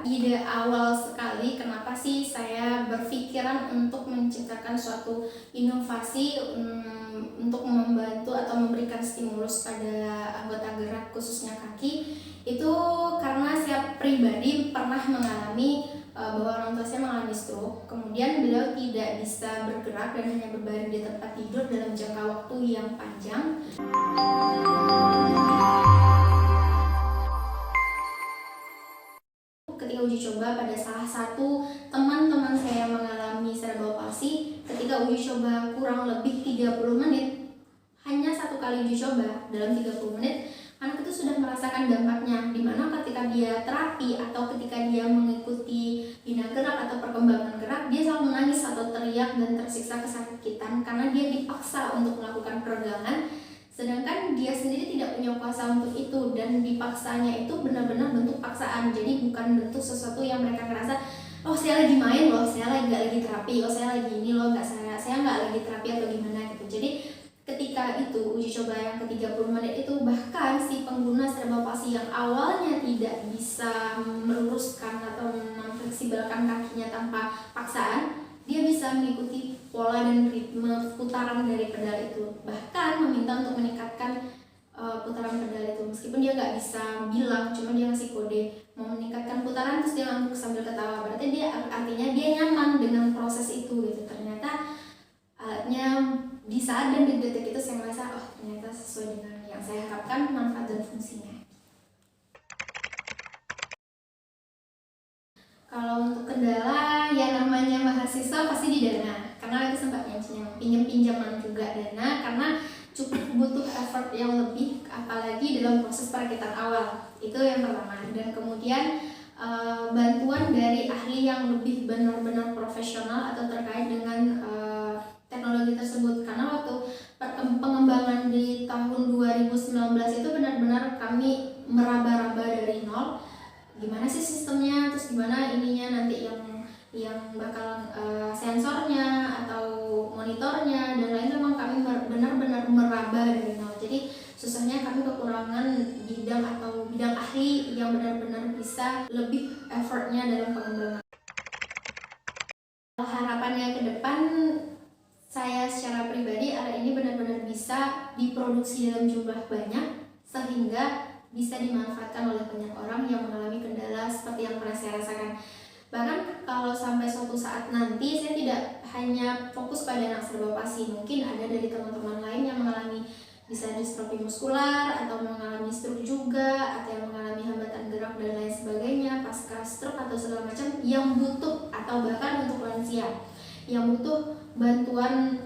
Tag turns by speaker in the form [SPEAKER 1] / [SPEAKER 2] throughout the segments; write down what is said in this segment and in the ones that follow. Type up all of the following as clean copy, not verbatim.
[SPEAKER 1] ide awal sekali kenapa sih saya berpikiran untuk menciptakan suatu inovasi untuk membantu atau memberikan stimulus pada anggota gerak khususnya kaki, itu karena saya pribadi pernah mengalami bahwa orang tua saya mengalami stroke, kemudian beliau tidak bisa bergerak dan hanya berbaring di tempat tidur dalam jangka waktu yang panjang. Ketika uji coba pada salah satu teman-teman saya yang mengalami cerebral palsy, ketika uji coba kurang lebih 30 menit, hanya satu kali uji coba dalam 30 menit, anak itu sudah merasakan dampaknya, dimana ketika dia terapi atau ketika dia mengikuti bina gerak atau perkembangan gerak, dia selalu menangis atau teriak dan tersiksa kesakitan karena dia dipaksa untuk melakukan peregangan, sedangkan dia sendiri tidak punya kuasa untuk itu, dan dipaksanya itu benar-benar bentuk paksaan, jadi bukan bentuk sesuatu yang mereka ngerasa, oh saya lagi main loh, saya lagi nggak lagi terapi, oh saya lagi ini loh, saya nggak lagi terapi atau gimana gitu. Jadi ketika itu uji coba yang ke-30 menit itu, bahkan si pengguna cerebral palsy yang awalnya tidak bisa meluruskan atau memfleksibelkan kakinya tanpa paksaan, dia bisa mengikuti pola dan ritme putaran dari pedal itu, bahkan meminta untuk meningkatkan putaran pedal itu, meskipun dia nggak bisa bilang, cuma dia ngasih kode mau meningkatkan putaran, terus dia ngangguk sambil ketawa, berarti dia artinya dia nyaman dengan proses itu gitu. Ternyata alatnya di saat dan di detik itu saya merasa, oh ternyata sesuai dengan yang saya harapkan manfaat dan fungsinya. Kalau untuk kendala, ya namanya mahasiswa pasti di dana, karena itu sempat pinjam-pinjaman juga dana, karena cukup butuh effort yang lebih, apalagi dalam proses perakitan awal, itu yang pertama. Dan kemudian bantuan dari ahli yang lebih benar-benar profesional atau terkait dengan teknologi tersebut, karena waktu pengembangan di tahun 2019 itu benar-benar kami meraba-raba dari nol, gimana sih sistemnya, terus gimana ininya nanti yang bakal sensornya atau monitornya dan lain, memang kami benar-benar meraba dari nol. Jadi susahnya kami kekurangan bidang atau bidang ahli yang benar-benar bisa lebih effortnya dalam pengembangan. Harapannya ke depan, saya secara pribadi alat ini benar-benar bisa diproduksi dalam jumlah banyak sehingga bisa dimanfaatkan oleh banyak orang yang mengalami kendala seperti yang pernah saya rasakan. Bahkan kalau sampai suatu saat nanti saya tidak hanya fokus pada anak cerebral palsy, mungkin ada dari teman-teman lain yang mengalami bisa distrofi muskular atau mengalami stroke juga, atau yang mengalami hambatan gerak dan lain sebagainya pasca stroke atau segala macam, yang butuh, atau bahkan untuk lansia yang butuh bantuan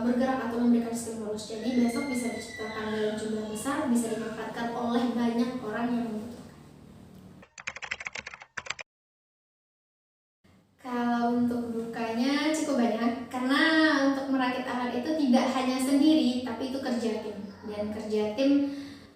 [SPEAKER 1] bergerak atau memberikan stimulus. Jadi besok bisa diciptakan dalam jumlah besar, bisa dimanfaatkan oleh banyak orang yang membutuhkan. Kalau untuk dukanya cukup banyak, karena untuk merakit alat itu tidak hanya sendiri, tapi itu kerja tim, dan kerja tim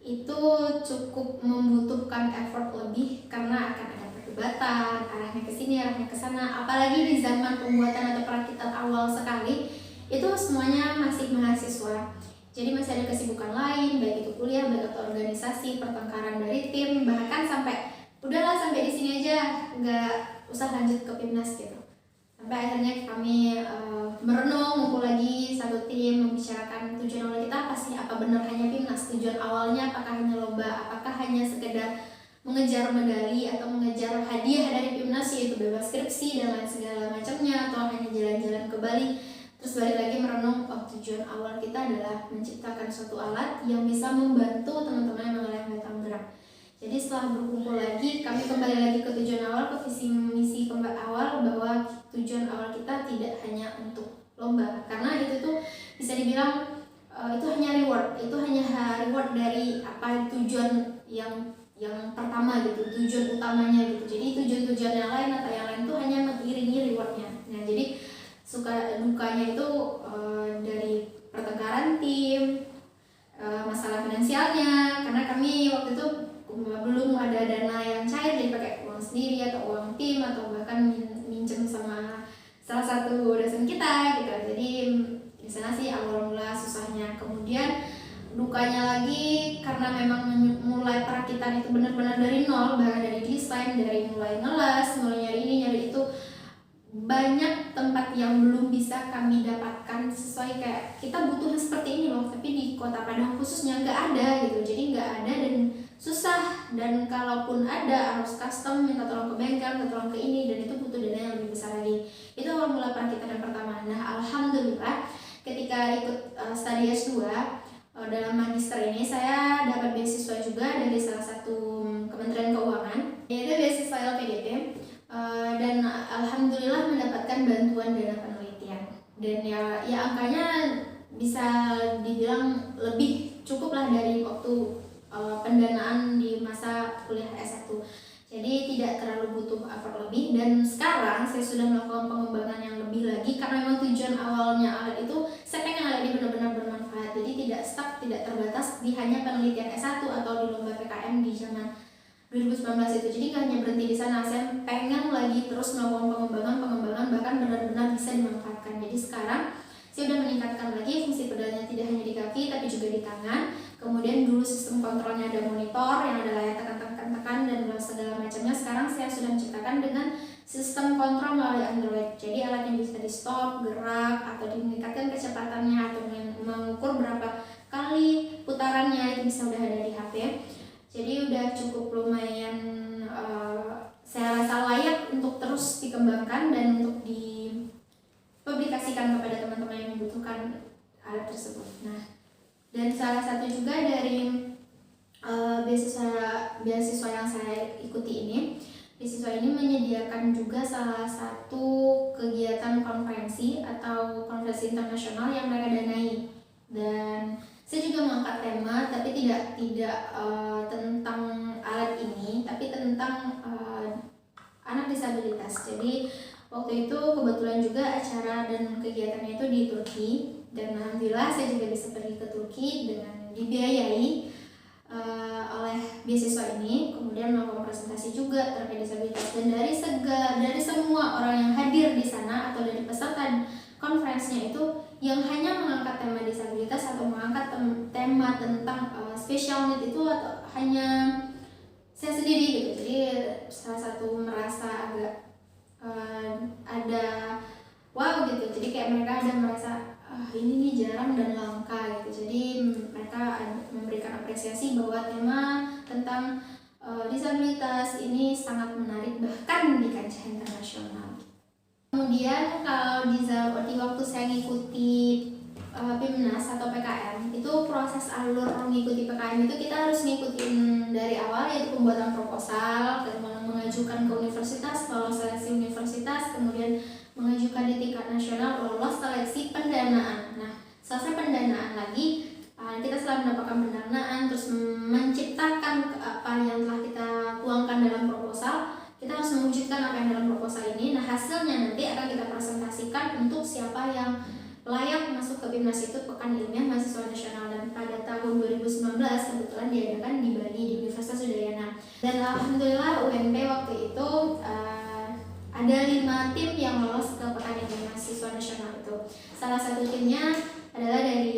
[SPEAKER 1] itu cukup membutuhkan effort lebih karena akan ada perdebatan, arahnya ke sini, arahnya ke sana, apalagi di zaman pembuatan atau perakitan awal sekali. Itu semuanya masih mahasiswa, jadi masih ada kesibukan lain, baik itu kuliah, baik itu organisasi, pertengkaran dari tim, bahkan sampai udahlah sampai di sini aja, nggak usah lanjut ke PIMNAS gitu. Sampai akhirnya kami merenung, ngumpul lagi satu tim, membicarakan tujuan awal kita apa sih, apa benar hanya PIMNAS, tujuan awalnya apakah hanya lomba, apakah hanya sekedar mengejar medali atau mengejar hadiah dari PIMNAS yaitu bebas skripsi dan lain segala macamnya, atau hanya jalan-jalan ke Bali. Terus balik lagi merenung, oh tujuan awal kita adalah menciptakan suatu alat yang bisa membantu teman-teman yang mengalami hambatan gerak. Jadi setelah berkumpul lagi, kami kembali lagi ke tujuan awal, ke visi misi awal, bahwa tujuan awal kita tidak hanya untuk lomba, karena itu tuh bisa dibilang itu hanya reward, itu hanya reward dari apa tujuan yang pertama gitu, tujuan utamanya gitu. Jadi tujuan-tujuan yang lain atau yang lain tuh hanya mengiringi rewardnya. Nah jadi suka dukanya itu dari pertengkaran tim, masalah finansialnya, karena kami waktu itu belum ada dana yang cair, jadi pakai uang sendiri atau uang tim atau bahkan minjem sama salah satu dosen kita gitu. Jadi di sana sih awal mula susahnya. Kemudian dukanya lagi karena memang mulai perakitan itu benar-benar dari nol, bahkan dari desain, dari mulai ngelas, mulai nyari ini nyari itu, banyak tempat yang belum bisa kami dapatkan sesuai kayak kita butuh seperti ini loh, tapi di Kota Padang khususnya nggak ada gitu. Jadi nggak ada dan susah, dan kalaupun ada harus custom, minta tolong ke bengkel, minta tolong ke ini, dan itu butuh dana yang lebih besar lagi. Itu awal mula perakitan yang pertama. Nah, alhamdulillah ketika ikut studi S2 dalam magister ini saya dapat beasiswa juga dari salah satu Kementerian Keuangan, yaitu beasiswa LPDP. Dan alhamdulillah mendapatkan bantuan dana penelitian, dan ya angkanya bisa dibilang lebih cukup lah dari waktu pendanaan di masa kuliah S1. Jadi tidak terlalu butuh effort lebih, dan sekarang saya sudah melakukan pengembangan yang lebih lagi karena memang tujuan awalnya alat itu saya pengen alat ini benar-benar bermanfaat. Jadi tidak stuck, tidak terbatas di hanya penelitian S1 atau di lomba PKM di zaman 2019 itu. Jadi gak hanya berhenti di sana, saya pengen lagi terus melakukan pengembangan bahkan benar-benar bisa dimanfaatkan. Jadi sekarang saya sudah meningkatkan lagi fungsi pedalnya, tidak hanya di kaki tapi juga di tangan. Kemudian dulu sistem kontrolnya ada monitor yang ada layar tekan-tekan dan segala macamnya. Sekarang saya sudah menciptakan dengan sistem kontrol melalui Android. Jadi alatnya bisa di stop, gerak, atau meningkatkan kecepatannya, atau mengukur berapa kali putarannya, itu bisa udah ada di HP. Jadi udah cukup lumayan, saya rasa layak untuk terus dikembangkan dan untuk dipublikasikan kepada teman-teman yang membutuhkan alat tersebut. Nah, dan salah satu juga dari beasiswa yang saya ikuti ini, beasiswa ini menyediakan juga salah satu kegiatan konferensi atau konferensi internasional yang mereka danai. Dan saya juga mengangkat tema, tapi tidak tentang alat ini, tapi tentang anak disabilitas. Jadi waktu itu kebetulan juga acara dan kegiatannya itu di Turki, dan alhamdulillah saya juga bisa pergi ke Turki dengan dibiayai oleh beasiswa ini, kemudian melakukan presentasi juga terkait disabilitas. Dan dari semua orang yang hadir di sana atau dari peserta konferensinya itu yang hanya mengangkat tema disabilitas atau mengangkat tema tentang special need itu atau hanya saya sendiri gitu. Jadi salah satu merasa agak ada wow gitu. Jadi kayak mereka ada merasa ini nih jarang dan langka gitu. Jadi mereka memberikan apresiasi bahwa tema tentang disabilitas ini sangat menarik bahkan di kancah internasional. Kemudian kalau di waktu saya ngikuti PIMNAS atau PKM, itu proses alur mengikuti PKM itu kita harus ngikutin dari awal, yaitu pembuatan proposal, kemudian mengajukan ke universitas, lolos seleksi universitas, kemudian mengajukan di tingkat nasional, lolos seleksi pendanaan. Nah, selesai pendanaan lagi, kita setelah mendapatkan pendanaan terus menciptakan apa yang telah kita tuangkan dalam proposal, kita harus mewujudkan apa yang dalam proposal ini. Nah, hasilnya nanti akan kita presentasikan untuk siapa yang layak masuk ke PIMNAS, itu Pekan Ilmiah Mahasiswa Nasional, dan pada tahun 2019 kebetulan diadakan di Bali di Universitas Udayana. Dan alhamdulillah UNP waktu itu ada 5 tim yang lolos ke Pekan Ilmiah Mahasiswa Nasional itu. Salah satu timnya adalah dari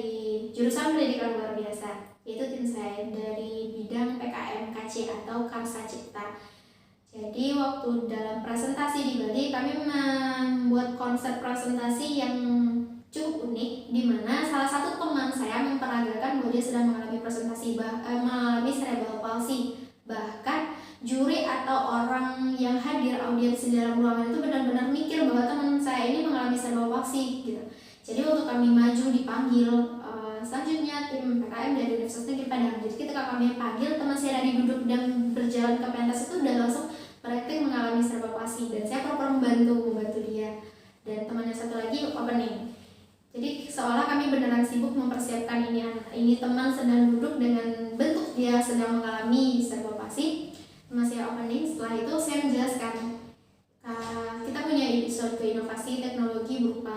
[SPEAKER 1] jurusan pendidikan luar biasa, yaitu tim saya dari bidang PKM KC atau Karsa Cipta. Jadi waktu dalam presentasi di Bali kami membuat konsep presentasi yang cukup unik, di mana salah satu teman saya memperagakan bahwa dia sedang mengalami mengalami cerebral palsy. Bahkan juri atau orang yang hadir, audiens di dalam ruangan itu benar-benar mikir bahwa teman saya ini mengalami cerebral palsy gitu. Jadi waktu kami maju dipanggil, selanjutnya tim PKM dari Universitas Negeri Padang. Jadi ketika kami panggil, teman saya dari duduk dan berjalan ke pentas itu udah langsung praktik mengalami cerebral palsy, dan saya pernah membantu dia. Dan temannya satu lagi opening. Jadi seolah kami beneran sibuk mempersiapkan ini teman sedang duduk dengan bentuk dia sedang mengalami cerebral palsy. Teman saya opening, setelah itu saya menjelaskan kita punya suatu inovasi teknologi berupa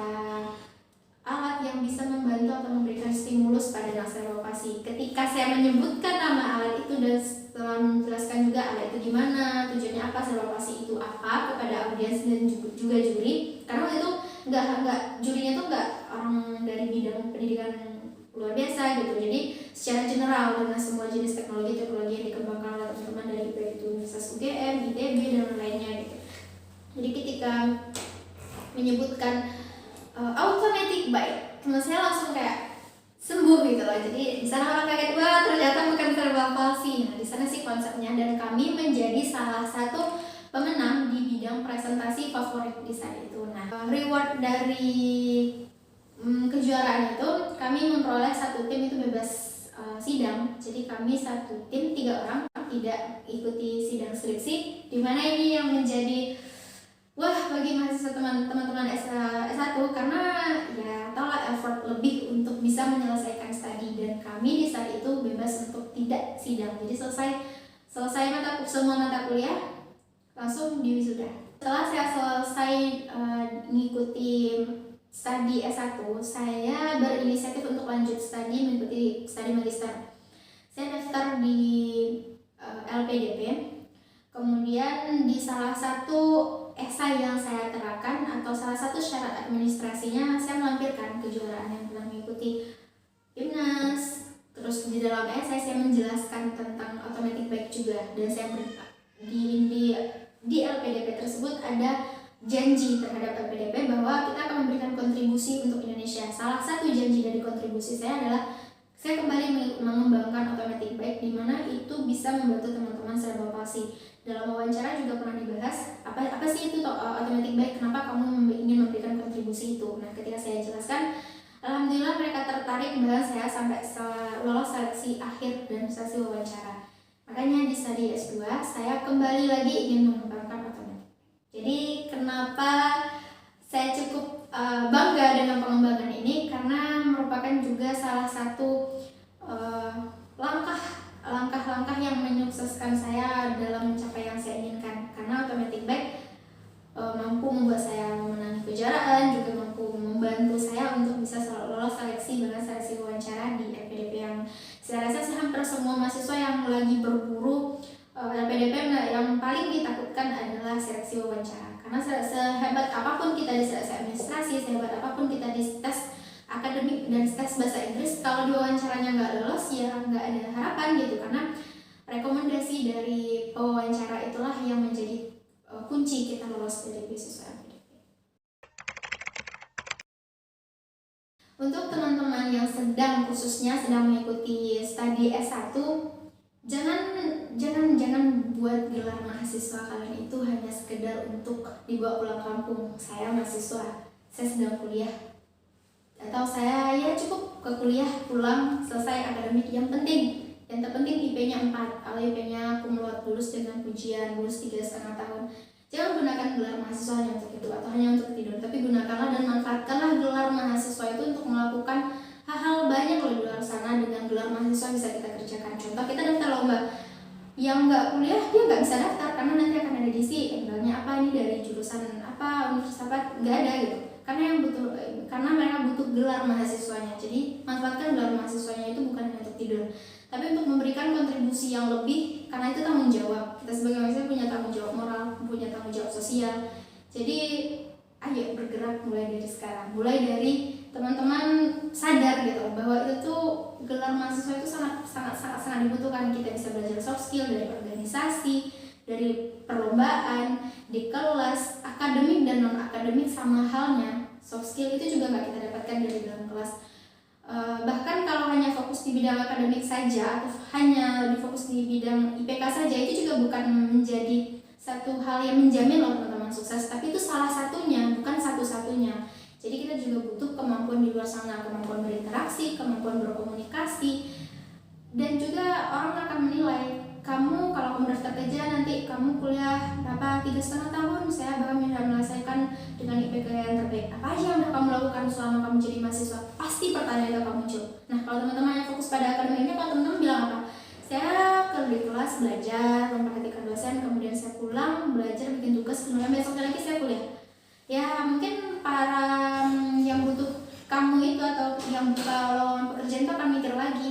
[SPEAKER 1] alat yang bisa membantu atau memberikan stimulus pada anak cerebral palsy. Ketika saya menyebutkan nama alat itu dan setelah menjelaskan juga alat itu gimana, tujuannya apa, cerebral palsy itu apa kepada audiens dan juga juri, karena waktu itu jurinya tuh nggak orang dari bidang pendidikan luar biasa gitu. Jadi secara general dengan semua jenis teknologi yang dikembangkan oleh teman-teman dari baik itu Universitas UGM, ITB dan lainnya gitu. Jadi ketika menyebutkan automatic bike, teman saya langsung kayak sembuh gitu loh. Jadi di sana orang kaget, wah ternyata bukan cerebral palsy. Nah di sana sih konsepnya, dan kami menjadi salah satu pemenang di bidang presentasi favorit di saat itu. Nah reward dari kejuaraan itu kami memperoleh satu tim itu bebas sidang. Jadi kami satu tim 3 orang tidak ikuti sidang skripsi, dimana ini yang menjadi wah bagi mahasiswa teman-teman S1 karena ya tau lah effort lebih untuk bisa menyelesaikan studi, dan kami di saat itu bebas untuk tidak sidang. Jadi selesai semua mata kuliah langsung diwisuda. Setelah saya selesai mengikuti studi S1, saya berinisiatif untuk lanjut studi mengikuti studi magister. Saya daftar di LPDP, kemudian di salah satu esai yang saya terapkan atau salah satu syarat administrasinya saya melampirkan kejuaraan yang pernah mengikuti Himnas. Terus di dalam esai saya menjelaskan tentang automatic bike juga, dan saya di LPDP tersebut ada janji terhadap LPDP bahwa kita akan memberikan kontribusi untuk Indonesia. Salah satu janji dari kontribusi saya adalah saya kembali mengembangkan automatic bike, di mana itu bisa membantu teman-teman cerebral palsy. Dalam wawancara juga pernah dibahas apa sih itu automatic bike, kenapa kamu ingin memberikan kontribusi itu. Nah ketika saya jelaskan, alhamdulillah mereka tertarik bahkan saya sampai lolos seleksi akhir dan seleksi wawancara. Makanya di studi S2 saya kembali lagi ingin mengembangkan automatic. Jadi kenapa saya cukup bangga dengan pengembangan ini, karena merupakan juga salah satu langkah-langkah yang menyukseskan saya dalam mencapai yang saya inginkan. Karena automatic bike mampu membuat saya memenangi kejuaraan, juga mampu membantu saya untuk bisa lolos seleksi bahkan seleksi wawancara di LPDP, yang saya rasa hampir semua mahasiswa yang lagi berburu LPDP yang paling ditakutkan adalah seleksi wawancara. Karena sehebat apapun kita di seleksi administrasi, sehebat apapun kita di tes akademik dan tes bahasa Inggris, kalau di wawancaranya nggak lolos ya nggak ada harapan gitu. Karena rekomendasi dari pewawancara itulah yang menjadi kunci kita lolos dari beasiswa LPDP. Untuk teman-teman yang khususnya sedang mengikuti studi S1, jangan buat gelar mahasiswa kalian itu hanya sekedar untuk dibawa pulang kampung. Saya mahasiswa, saya sedang kuliah, atau saya ya cukup ke kuliah pulang selesai akademik. Yang terpenting IP-nya 4. Kalau IP-nya kumulot lulus dengan pujian, lulus 3,5 tahun. Jangan gunakan gelar mahasiswa hanya untuk itu atau hanya untuk tidur, tapi gunakanlah dan manfaatkanlah gelar mahasiswa itu untuk melakukan hal-hal banyak loh di luar sana. Dengan gelar mahasiswa bisa kita kerjakan. Contoh, kita daftar lomba, yang nggak kuliah dia nggak bisa daftar karena nanti akan ada diisi embelnya apa ini dari jurusan apa, universitas apa, nggak ada gitu. Karena mereka butuh gelar mahasiswanya. Jadi manfaatkan gelar mahasiswanya itu bukan hanya untuk tidur, tapi untuk memberikan kontribusi yang lebih, karena itu tanggung jawab. Kita sebagai mahasiswa punya tanggung jawab moral, punya tanggung jawab sosial. Jadi ayo bergerak mulai dari sekarang, mulai dari teman-teman sadar gitu bahwa itu tuh gelar mahasiswa itu sangat dibutuhkan. Kita bisa belajar soft skill dari organisasi, dari perlombaan, di kelas, akademik dan non akademik sama halnya. Soft skill itu juga nggak kita dapatkan dari dalam kelas. Bahkan kalau hanya fokus di bidang akademik saja atau hanya difokus di bidang IPK saja, itu juga bukan menjadi satu hal yang menjamin loh teman-teman sukses, tapi itu salah satunya, bukan satu-satunya. Jadi kita juga butuh kemampuan di luar sana, kemampuan berinteraksi, kemampuan berkomunikasi, dan juga orang akan menilai kamu. Kalau kamu daftar kerja nanti kamu kuliah 3,5 tahun, saya bakal menyelesaikan dengan IPK yang terbaik. Apa aja yang kamu lakukan selama kamu jadi mahasiswa? Pasti pertanyaan itu akan muncul. Nah kalau teman-teman yang fokus pada akademiknya, kalau teman-teman bilang apa? Saya di kelas belajar, memperhatikan dosen, kemudian saya pulang belajar, bikin tugas, kemudian besoknya lagi saya kuliah. Ya mungkin para yang butuh kamu itu atau yang buka lowongan pekerjaan itu akan mikir lagi,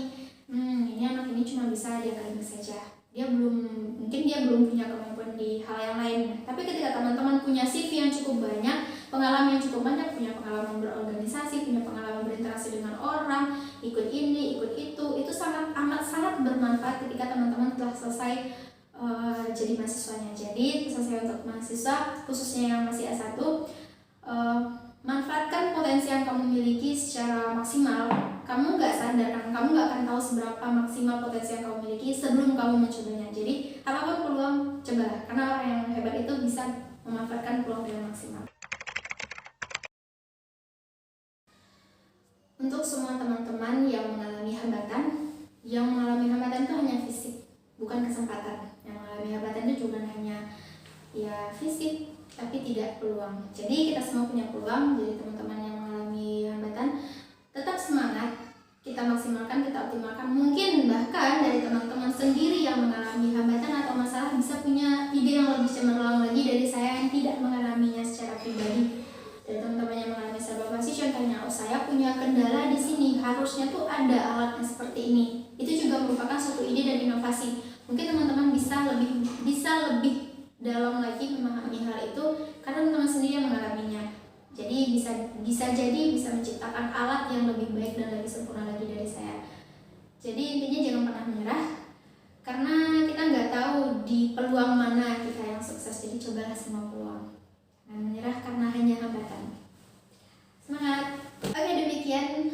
[SPEAKER 1] ini anak ini cuma bisa di akademik saja, mungkin dia belum punya kemampuan di hal yang lain. Tapi ketika teman-teman punya CV yang cukup banyak, pengalaman yang cukup banyak, punya pengalaman berorganisasi, punya pengalaman berinteraksi dengan orang, ikut ini, ikut itu sangat bermanfaat ketika teman-teman telah selesai jadi mahasiswanya. Jadi selesai untuk mahasiswa, khususnya yang masih S1, manfaatkan potensi yang kamu miliki secara maksimal. Kamu nggak sadar, kamu nggak akan tahu seberapa maksimal potensi yang kamu miliki sebelum kamu mencobanya. Jadi apapun peluang, cobalah, karena orang yang hebat itu bisa memanfaatkan peluang dengan maksimal. Untuk semua teman-teman yang mengalami hambatan itu hanya fisik, bukan kesempatan. Yang mengalami hambatan itu juga hanya ya fisik, tapi tidak peluang. Jadi kita semua punya peluang. Jadi teman-teman yang mengalami hambatan, tetap semangat, kita maksimalkan, kita optimalkan. Mungkin bahkan dari teman-teman sendiri yang mengalami hambatan atau masalah bisa punya ide yang lebih cemerlang lagi dari saya yang tidak mengalaminya secara pribadi. Dari teman-teman yang mengalami salvasi, contohnya, oh saya punya kendala di sini, harusnya tuh ada alatnya seperti ini. Itu juga merupakan suatu ide dan inovasi. Mungkin teman-teman bisa lebih dalam lagi memahami hal itu karena teman-teman sendiri yang mengalaminya. Jadi bisa menciptakan alat yang lebih baik dan lebih sempurna lagi dari saya. Jadi intinya jangan pernah menyerah, karena kita nggak tahu di peluang mana kita yang sukses. Jadi cobalah semua peluang, dan menyerah karena hanya hambatan. Semangat! Oke, demikian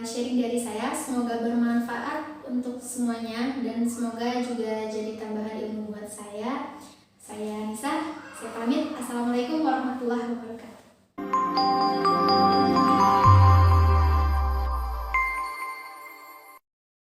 [SPEAKER 1] sharing dari saya. Semoga bermanfaat untuk semuanya dan semoga juga jadi tambahan ilmu buat saya. Saya Nisa, saya pamit. Assalamualaikum warahmatullahi wabarakatuh.